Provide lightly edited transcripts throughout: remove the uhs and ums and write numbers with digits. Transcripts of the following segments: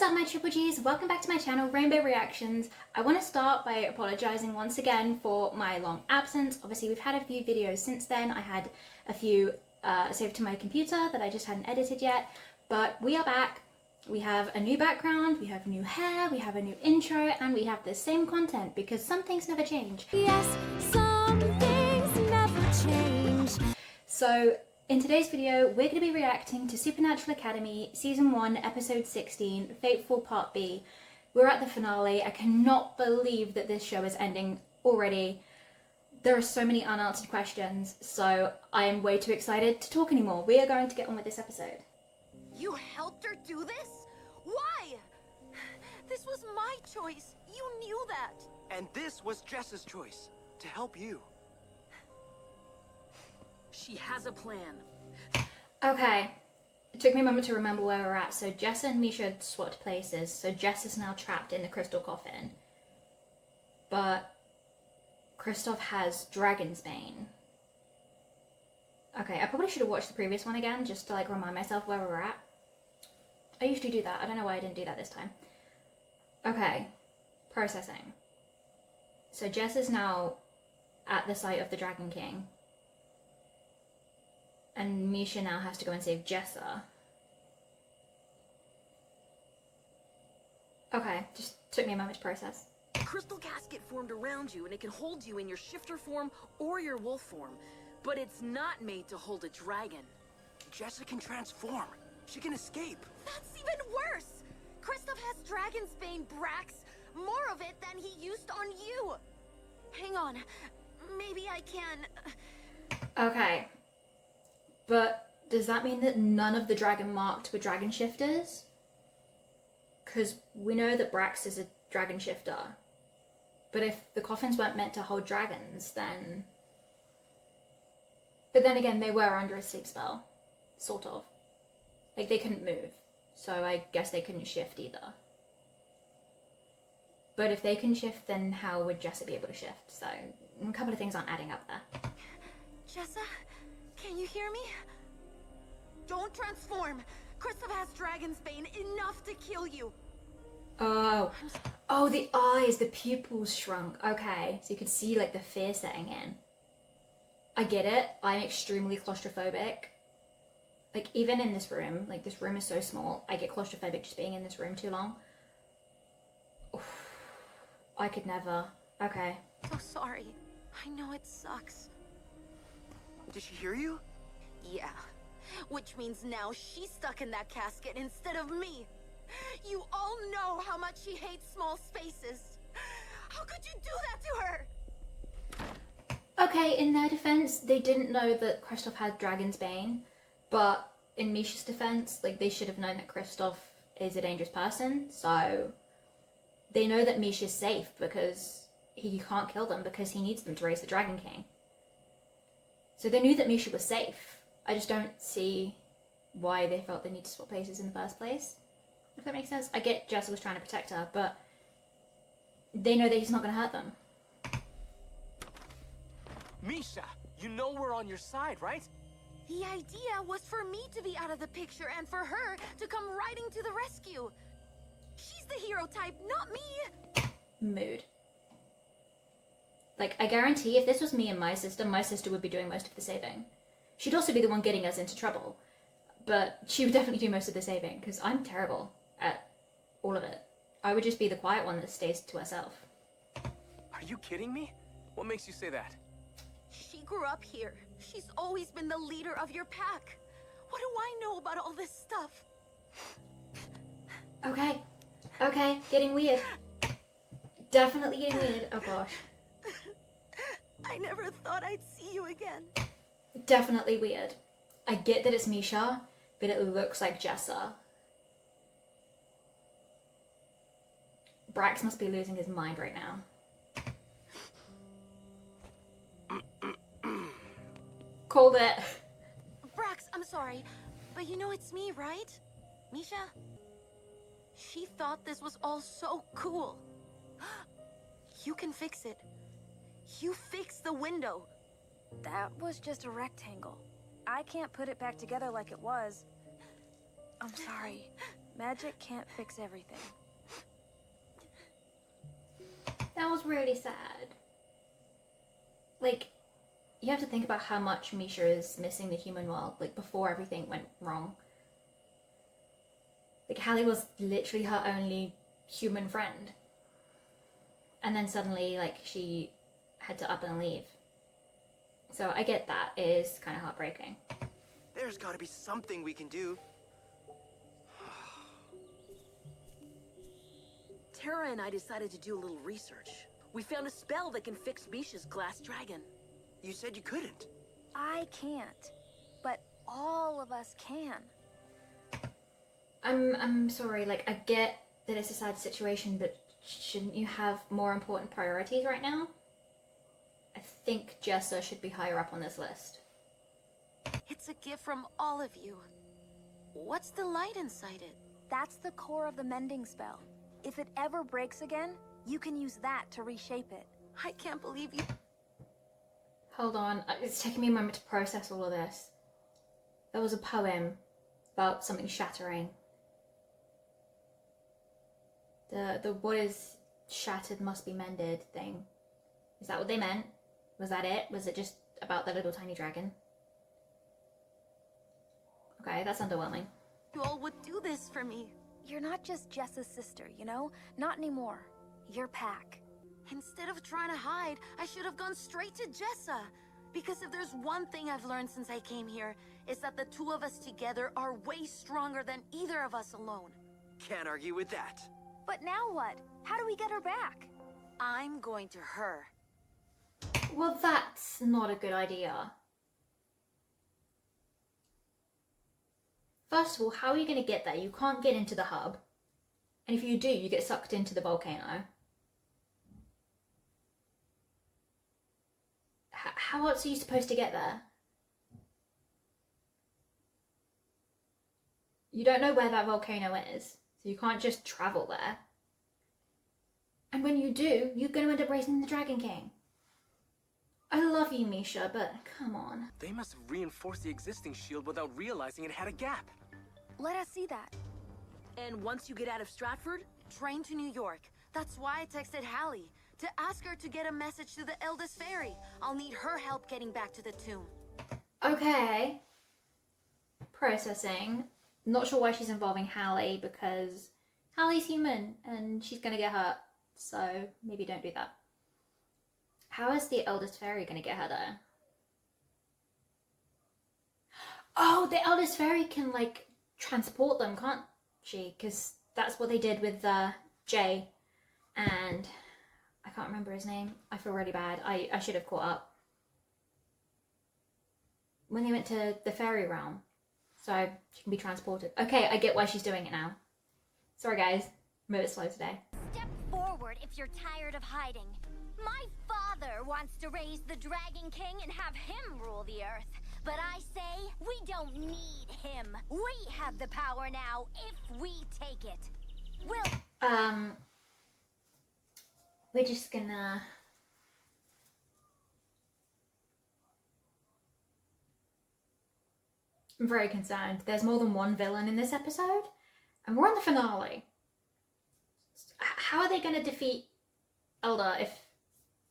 What's up my Triple G's? Welcome back to my channel, Rainbow Reactions. I want to start by apologising once again for my long absence. Obviously we've had a few videos since then. I had a few saved to my computer that I just hadn't edited yet. But we are back. We have a new background, we have new hair, we have a new intro, and we have the same content because some things never change. Yes, some things never change. So in today's video, we're going to be reacting to Supernatural Academy Season 1, Episode 16, Fateful Part B. We're at the finale. I cannot believe that this show is ending already. There are so many unanswered questions, so I am way too excited to talk anymore. We are going to get on with this episode. You helped her do this? Why? This was my choice. You knew that. And this was Jess's choice, to help you. She has a plan. Okay, it took me a moment to remember where we're at. So Jess and Misha had swapped places, so Jess is now trapped in the crystal coffin. But Kristoff has Dragon's Bane. Okay, I probably should have watched the previous one again just to remind myself where we're at. I usually do that. I don't know why I didn't do that this time. Okay, processing. So Jess is now at the site of the Dragon King. And Misha now has to go and save Jessa. Okay, just took me a moment to process. A crystal casket formed around you and it can hold you in your shifter form or your wolf form. But it's not made to hold a dragon. Jessa can transform. She can escape. That's even worse! Kristoff has Dragon's Bane, Brax. More of it than he used on you. Hang on. Maybe I can... Okay. But does that mean that none of the dragon marked were dragon shifters? Because we know that Brax is a dragon shifter. But if the coffins weren't meant to hold dragons, then... But then again, they were under a sleep spell. Sort of. Like, they couldn't move. So I guess they couldn't shift either. But if they can shift, then how would Jessa be able to shift? So, a couple of things aren't adding up there. Jessa, can you hear me? Don't transform. Kristoff has Dragon's Bane enough to kill you. Oh. Oh, the eyes, the pupils shrunk. Okay, so you could see, the fear setting in. I get it. I'm extremely claustrophobic. Even in this room, this room is so small, I get claustrophobic just being in this room too long. Oof. I could never. Okay. So sorry. I know it sucks. Did she hear you? Yeah. Which means now she's stuck in that casket instead of me. You all know how much she hates small spaces. How could you do that to her? Okay, in their defense, they didn't know that Kristoff had Dragon's Bane, but in Misha's defense, they should have known that Kristoff is a dangerous person, so they know that Misha's safe because he can't kill them because he needs them to raise the Dragon King. So they knew that Misha was safe. I just don't see why they felt they need to swap places in the first place. If that makes sense. I get Jessa was trying to protect her, but they know that he's not going to hurt them. Misha, you know we're on your side, right? The idea was for me to be out of the picture and for her to come riding to the rescue. She's the hero type, not me. Mood. I guarantee if this was me and my sister would be doing most of the saving. She'd also be the one getting us into trouble. But she would definitely do most of the saving, because I'm terrible at all of it. I would just be the quiet one that stays to herself. Are you kidding me? What makes you say that? She grew up here. She's always been the leader of your pack. What do I know about all this stuff? Okay. Okay, getting weird. Definitely getting weird. Oh gosh. I never thought I'd see you again. Definitely weird. I get that it's Misha, but it looks like Jessa. Brax must be losing his mind right now. Called it. Brax, I'm sorry, but you know it's me, right? Misha? She thought this was all so cool. You can fix it. You fix the window. That was just a rectangle. I can't put it back together like it was. I'm sorry. Magic can't fix everything. That was really sad. Like, you have to think about how much Misha is missing the human world, like, before everything went wrong. Like, Hallie was literally her only human friend. And then suddenly, like, she had to up and leave. So I get that. It is kind of heartbreaking. There's gotta be something we can do. Tara and I decided to do a little research. We found a spell that can fix Misha's glass dragon. You said you couldn't. I can't, but all of us can. I'm sorry, like, I get that it's a sad situation, but shouldn't you have more important priorities right now? I think Jessa should be higher up on this list. It's a gift from all of you. What's the light inside it? That's the core of the mending spell. If it ever breaks again, you can use that to reshape it. I can't believe you. Hold on, it's taking me a moment to process all of this. There was a poem about something shattering. The what is shattered must be mended thing. Is that what they meant? Was that it? Was it just about the little tiny dragon? Okay, that's underwhelming. You all would do this for me. You're not just Jessa's sister, you know? Not anymore. You're Pack. Instead of trying to hide, I should have gone straight to Jessa. Because if there's one thing I've learned since I came here, it's that the two of us together are way stronger than either of us alone. Can't argue with that. But now what? How do we get her back? I'm going to her. Well, that's not a good idea. First of all, how are you going to get there? You can't get into the hub. And if you do, you get sucked into the volcano. How else are you supposed to get there? You don't know where that volcano is, so you can't just travel there. And when you do, you're going to end up raising the Dragon King. I love you, Misha, but come on. They must have reinforced the existing shield without realizing it had a gap. Let us see that. And once you get out of Stratford, Train to New York. That's why I texted Hallie. To ask her to get a message to the eldest fairy. I'll need her help getting back to the tomb. Okay. Processing. Not sure why she's involving Hallie, because Hallie's human and she's going to get hurt. So maybe don't do that. How is the eldest fairy going to get her there? Oh, the eldest fairy can, like, transport them, can't she? Because that's what they did with Jay and I can't remember his name. I feel really bad. I should have caught up. When they went to the fairy realm, so she can be transported. Okay, I get why she's doing it now. Sorry guys, I'm a bit slow today. Step forward if you're tired of hiding. My father wants to raise the Dragon King and have him rule the Earth. But I say, we don't need him. We have the power now if we take it. We're just gonna... I'm very concerned. There's more than one villain in this episode, and we're on the finale. How are they gonna defeat Elda if...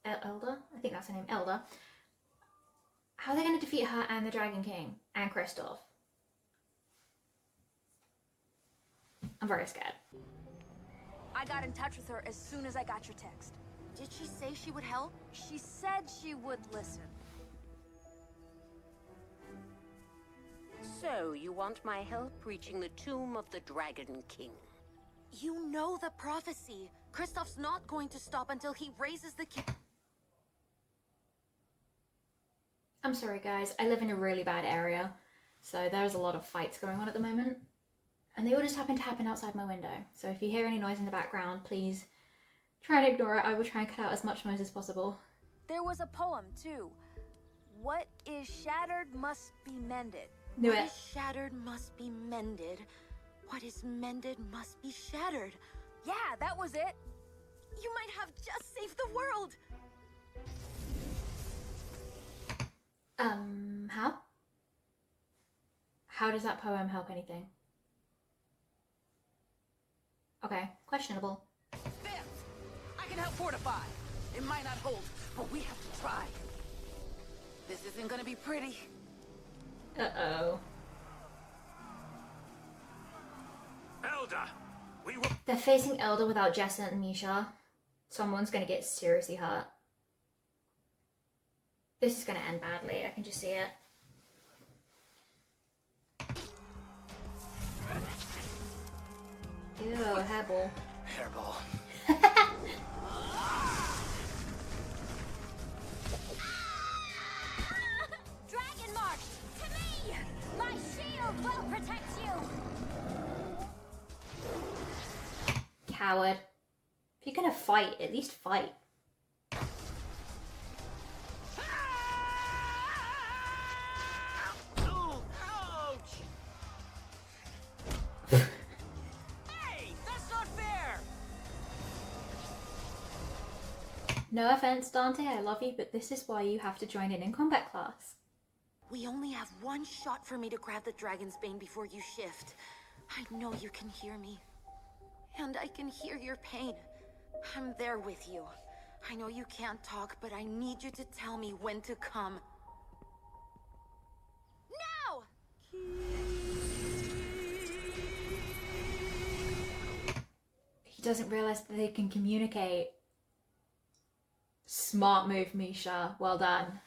Elda? I think that's her name, Elda. How are they gonna defeat her and the Dragon King and Kristoff? I'm very scared. I got in touch with her as soon as I got your text. Did she say she would help? She said she would listen. So, you want my help reaching the tomb of the Dragon King? You know the prophecy. Kristoff's not going to stop until he raises the king. I'm sorry guys, I live in a really bad area, so there's a lot of fights going on at the moment. And they all just happen to happen outside my window. So if you hear any noise in the background, please try and ignore it. I will try and cut out as much noise as possible. There was a poem, too. What is shattered must be mended. Knew What it. is shattered must be mended. What is mended must be shattered. Yeah, that was it. You might have just saved the world. How? How does that poem help anything? Okay, questionable. Vance, I can help fortify. It might not hold, but we have to try. This isn't gonna be pretty. Uh-oh. Elder, we will. They're facing Elder without Jessa and Misha. Someone's gonna get seriously hurt. This is gonna end badly, I can just see it. Ew, hairball. Hairball. Dragon Mark, to me! My shield will protect you! Coward. If you're gonna fight, at least fight. Ooh, ouch! Hey, that's not fair! No offense, Dante, I love you, but this is why you have to join in combat class. We only have one shot for me to grab the Dragon's Bane before you shift. I know you can hear me. And I can hear your pain. I'm there with you. I know you can't talk, but I need you to tell me when to come. Now! He doesn't realize that they can communicate. Smart move, Misha. Well done.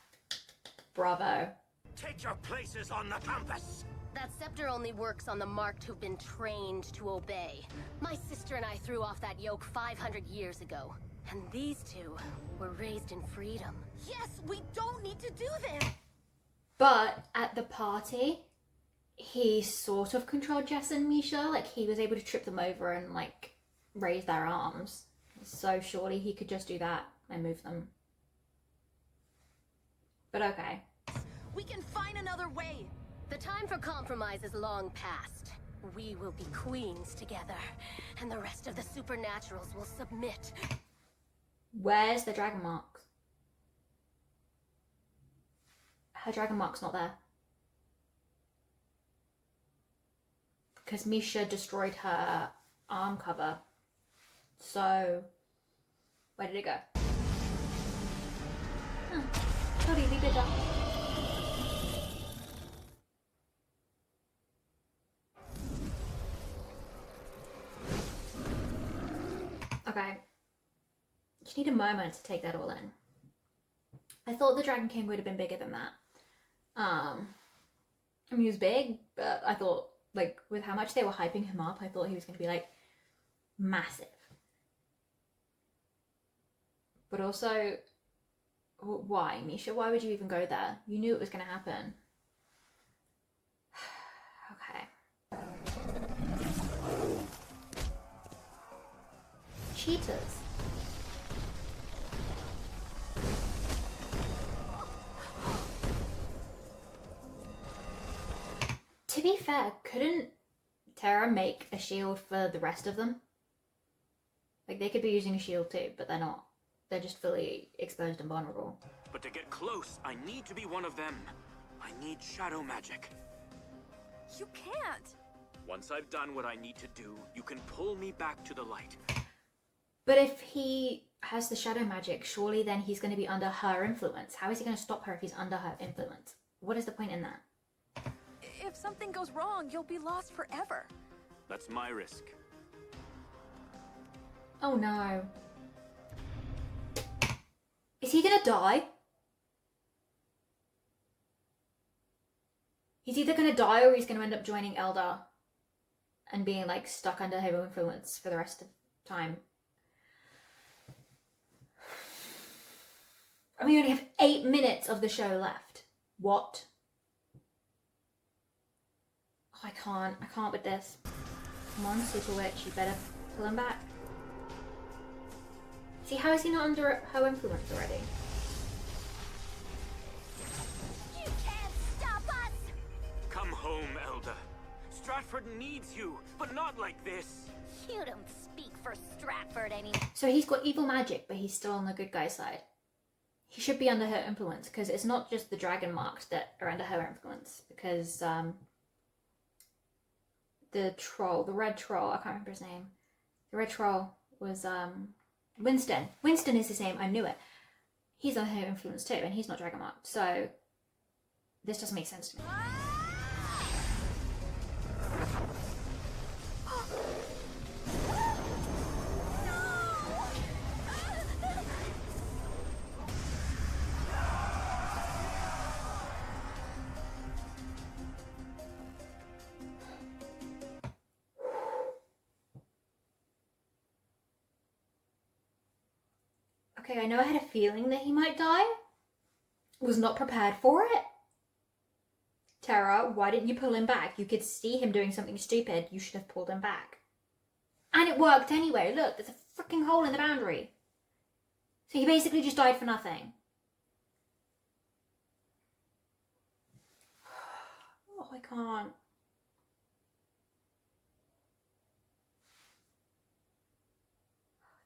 Bravo. Take your places on the compass. That scepter only works on the marked who've been trained to obey. My sister and I threw off that yoke 500 years ago. And these two were raised in freedom. Yes, we don't need to do this! But at the party, he sort of controlled Jess and Misha. Like, he was able to trip them over and, like, raise their arms. So surely he could just do that and move them. But okay. We can find another way! The time for compromise is long past. We will be queens together, and the rest of the supernaturals will submit. Where's the dragon marks? Her dragon mark's not there. Because Misha destroyed her arm cover. So, where did it go? Huh. Sorry, we did that. Okay. Just need a moment to take that all in. I thought the Dragon King would have been bigger than that. I mean, he was big, but I thought, like, with how much they were hyping him up, I thought he was going to be, like, massive. But also, why, Misha? Why would you even go there? You knew it was going to happen. Okay. Cheaters. To be fair, couldn't Terra make a shield for the rest of them? Like, they could be using a shield too, but they're not. They're just fully exposed and vulnerable. But to get close, I need to be one of them. I need shadow magic. You can't. Once I've done what I need to do, you can pull me back to the light. But if he has the shadow magic, surely then he's going to be under her influence. How is he going to stop her if he's under her influence? What is the point in that? If something goes wrong, you'll be lost forever. That's my risk. Oh no. Is he going to die? He's either going to die or he's going to end up joining Elder and being like stuck under her influence for the rest of time. And we only have 8 minutes of the show left. What? Oh, I can't with this. Come on, Super Witch, you better pull him back. See, how is he not under her influence already? You can't stop us! Come home, Elder. Stratford needs you, but not like this. You don't speak for Stratford anymore. So he's got evil magic, but he's still on the good guy side. He should be under her influence, because it's not just the dragon marks that are under her influence, because the troll, the red troll, I can't remember his name, The red troll was Winston. Winston is his name, I knew it. He's on her influence too, and he's not dragon marked, so this doesn't make sense to me. Okay, I know I had a feeling that he might die. Was not prepared for it. Tara, why didn't you pull him back? You could see him doing something stupid. You should have pulled him back. And it worked anyway. Look, there's a freaking hole in the boundary. So he basically just died for nothing. Oh, I can't.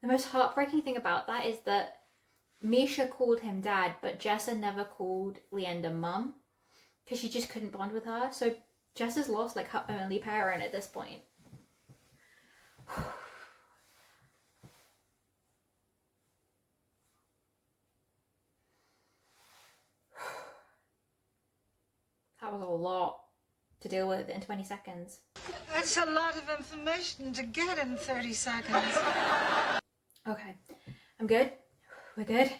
The most heartbreaking thing about that is that Misha called him dad, but Jessa never called Leander mum because she just couldn't bond with her. So Jessa's lost like her only parent at this point. That was a lot to deal with in 20 seconds. That's a lot of information to get in 30 seconds. Okay, I'm good. We're good.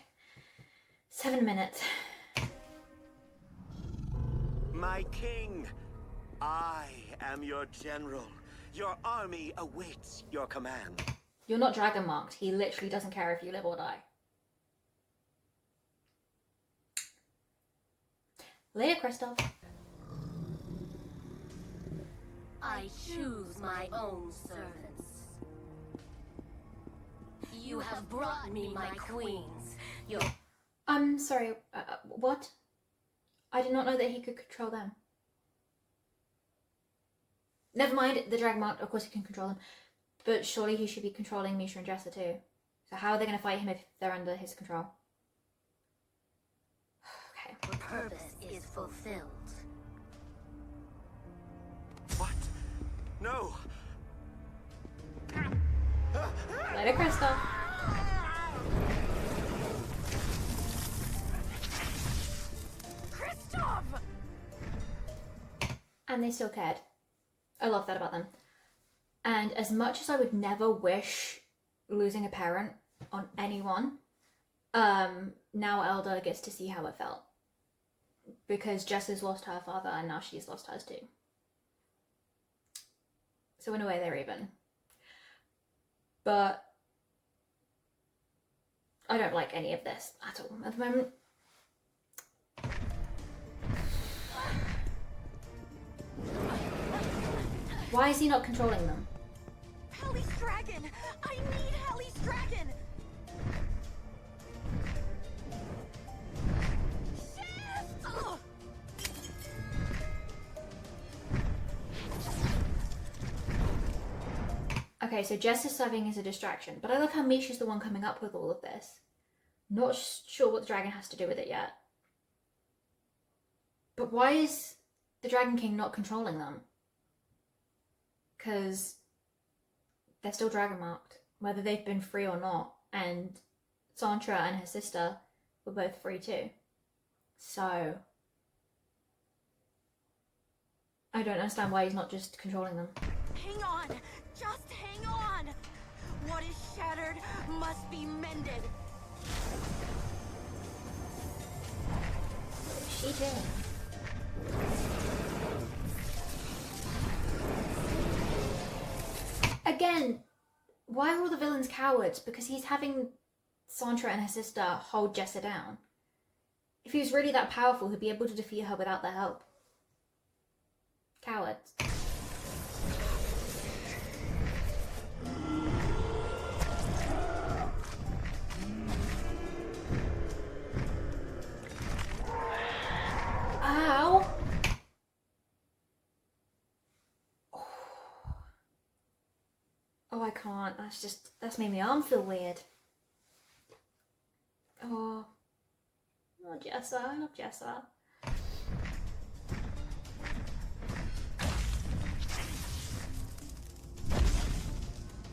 7 minutes. My king, I am your general. Your army awaits your command. You're not dragon marked. He literally doesn't care if you live or die. Later, Kristoff. I choose my own servants. You have brought me my queens. Your... I'm sorry, what? I did not know that he could control them. Never mind, the dragon marked, of course he can control them. But surely he should be controlling Misha and Jessa too. So how are they going to fight him if they're under his control? Okay. The purpose is fulfilled. What? No! Later, Kristoff. Kristoff! And they still cared. I love that about them. And as much as I would never wish losing a parent on anyone, now Elder gets to see how it felt. Because Jess has lost her father and now she's lost hers too. So in a way they're even. But I don't like any of this at all at the moment. Why is he not controlling them? Helly's dragon! I need Helly's dragon! Shift! Ugh. Okay, so Jess is serving as a distraction, but I love how Misha's the one coming up with all of this. Not sure what the dragon has to do with it yet. But why is the Dragon King not controlling them? Because they're still dragon marked, whether they've been free or not. And Santra and her sister were both free too. So I don't understand why he's not just controlling them. Hang on! Just hang on! What is shattered must be mended. She did. Again, why are all the villains cowards? Because he's having Santra and her sister hold Jessa down. If he was really that powerful, he'd be able to defeat her without their help. Cowards. Ow! Oh, I can't. That's made my arm feel weird. Oh. Oh, Jessa. I love Jessa.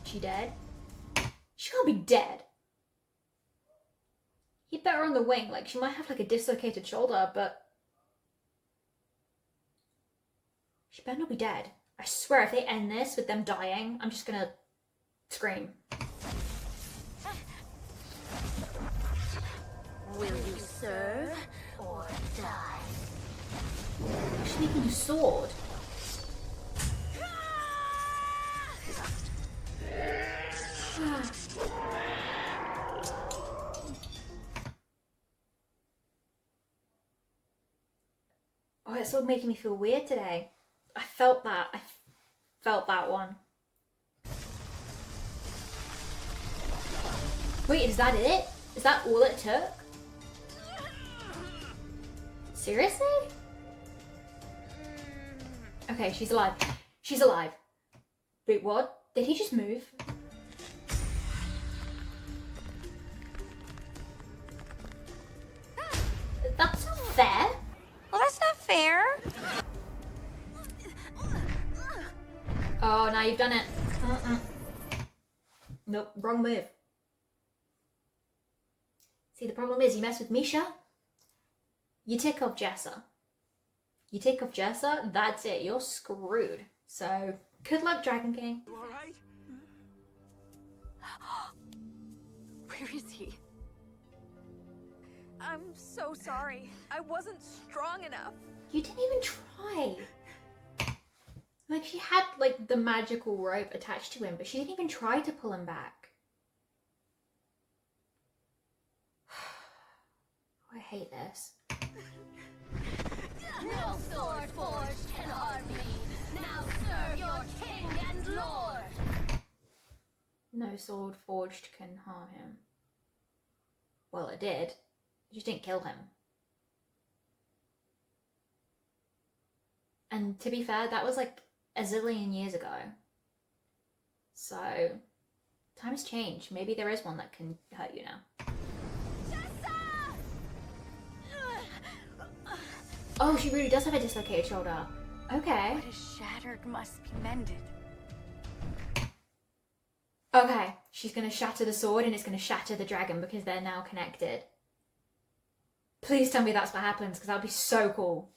She dead? not be dead. He better on the wing. Like, she might have like a dislocated shoulder, but she better not be dead. I swear, if they end this with them dying, I'm just gonna scream. Will you serve or die? She's making a sword. Oh, it's all making me feel weird today. I felt that. I felt that one. Wait, is that it? Is that all it took? Seriously? Okay, she's alive. She's alive. Wait, what? Did he just move? That's not fair. Well, that's not fair. Oh, now you've done it. Nope, wrong move. See, the problem is you mess with Misha, you tick off Jessa. You tick off Jessa, that's it. You're screwed. So, good luck, Dragon King. You alright? Where is he? I'm so sorry. I wasn't strong enough. You didn't even try. Like, she had, like, the magical rope attached to him, but she didn't even try to pull him back. I hate this. No sword forged can harm me. Now serve your king and lord. No sword forged can harm him. Well, it did. It just didn't kill him. And to be fair, that was like a zillion years ago. So, times change. Maybe there is one that can hurt you now. Oh, she really does have a dislocated shoulder. Okay. What is shattered must be mended. Okay, she's gonna shatter the sword and it's gonna shatter the dragon because they're now connected. Please tell me that's what happens, because that would be so cool.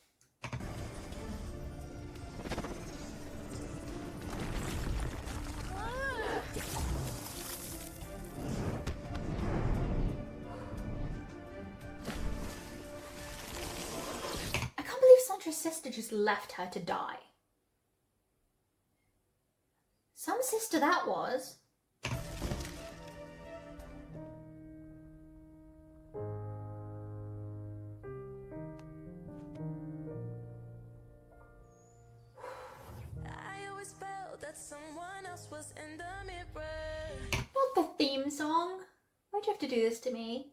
I can't believe Sandra's sister just left her to die. Some sister that was. Someone else was in the mirror. Not the theme song. Why'd you have to do this to me?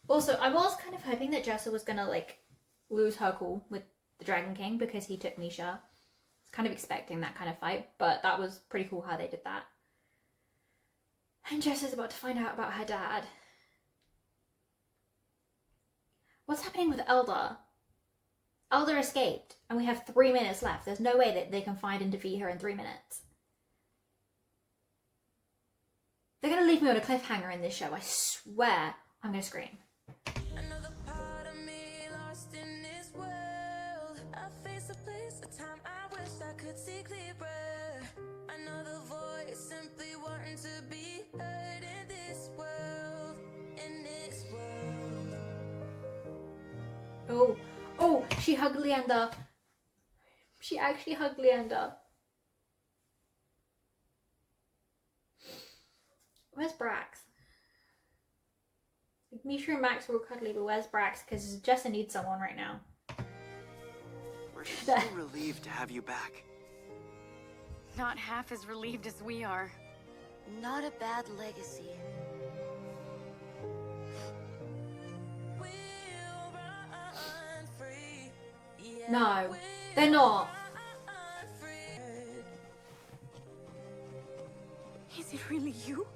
Also, I was kind of hoping that Jessa was gonna like lose her cool with the Dragon King because he took Misha. I was kind of expecting that kind of fight, but that was pretty cool how they did that. And Jessa's about to find out about her dad. What's happening with Elder? Elder escaped, and we have 3 minutes left. There's no way that they can find and defeat her in 3 minutes. They're going to leave me on a cliffhanger in this show. I swear I'm going to scream. Another part of me lost in this world. I face a place, a time I wish I could see clearer. Another voice simply wanting to be heard in this world. In this world. Oh, she hugged Leander. She actually hugged Leander. Where's Brax? Misha and Max were cuddly, but where's Brax? Because Jessa needs someone right now. We're so relieved to have you back. Not half as relieved as we are. Not a bad legacy. No, they're not. Is it really you?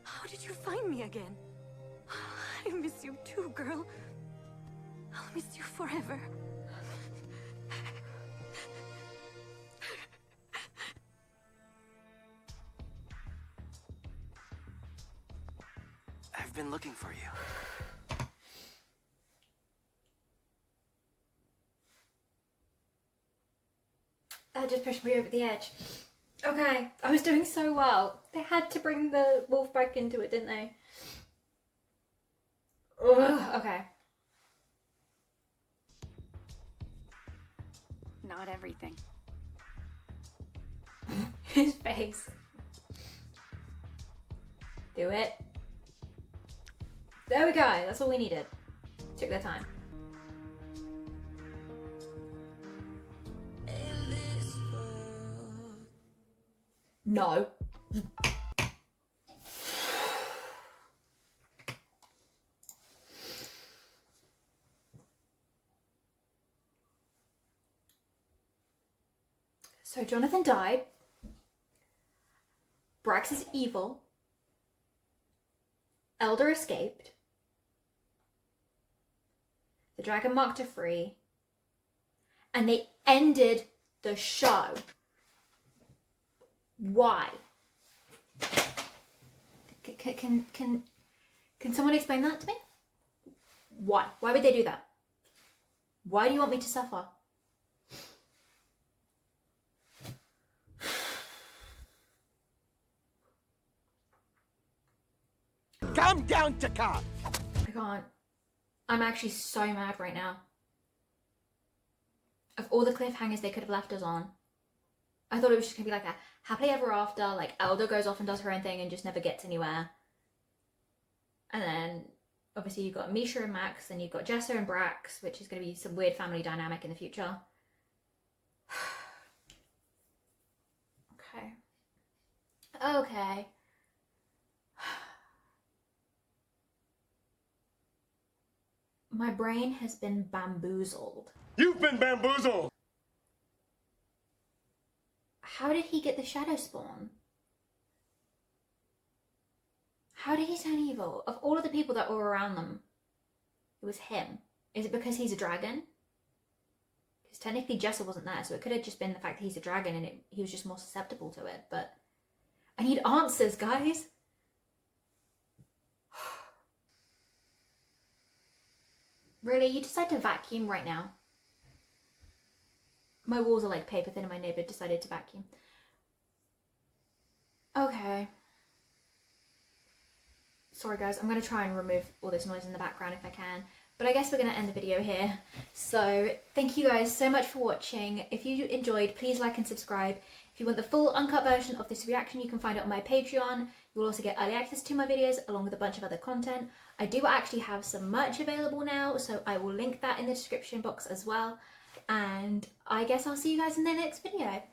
How did you find me again? I miss you too, girl. I'll miss you forever. looking for you. That just pushed me over the edge. Okay, I was doing so well. They had to bring the wolf back into it, didn't they? Ugh, okay. Not everything. His face. Do it. There we go. That's all we needed. Took their time. No. So Jonathan died. Brax is evil. Elder escaped. The dragon marked her free. And they ended the show. Why? Can someone explain that to me? Why? Why would they do that? Why do you want me to suffer? Come down to car! I can't. I'm actually so mad right now. Of all the cliffhangers they could have left us on, I thought it was just gonna be like a happily ever after, like Elder goes off and does her own thing and just never gets anywhere. And then obviously you've got Misha and Max, and you've got Jessa and Brax, which is gonna be some weird family dynamic in the future. Okay. Okay. My brain has been bamboozled. You've been bamboozled! How did he get the shadow spawn? How did he turn evil? Of all of the people that were around them, it was him. Is it because he's a dragon? Because technically Jessa wasn't there, so it could have just been the fact that he's a dragon and he was just more susceptible to it, but I need answers, guys. Really? You decide to vacuum right now? My walls are like paper thin and my neighbour decided to vacuum. Okay. Sorry guys, I'm going to try and remove all this noise in the background if I can. But I guess we're going to end the video here. So thank you guys so much for watching. If you enjoyed, please like and subscribe. If you want the full uncut version of this reaction, you can find it on my Patreon. You will also get early access to my videos along with a bunch of other content. I do actually have some merch available now, so I will link that in the description box as well. And I guess I'll see you guys in the next video.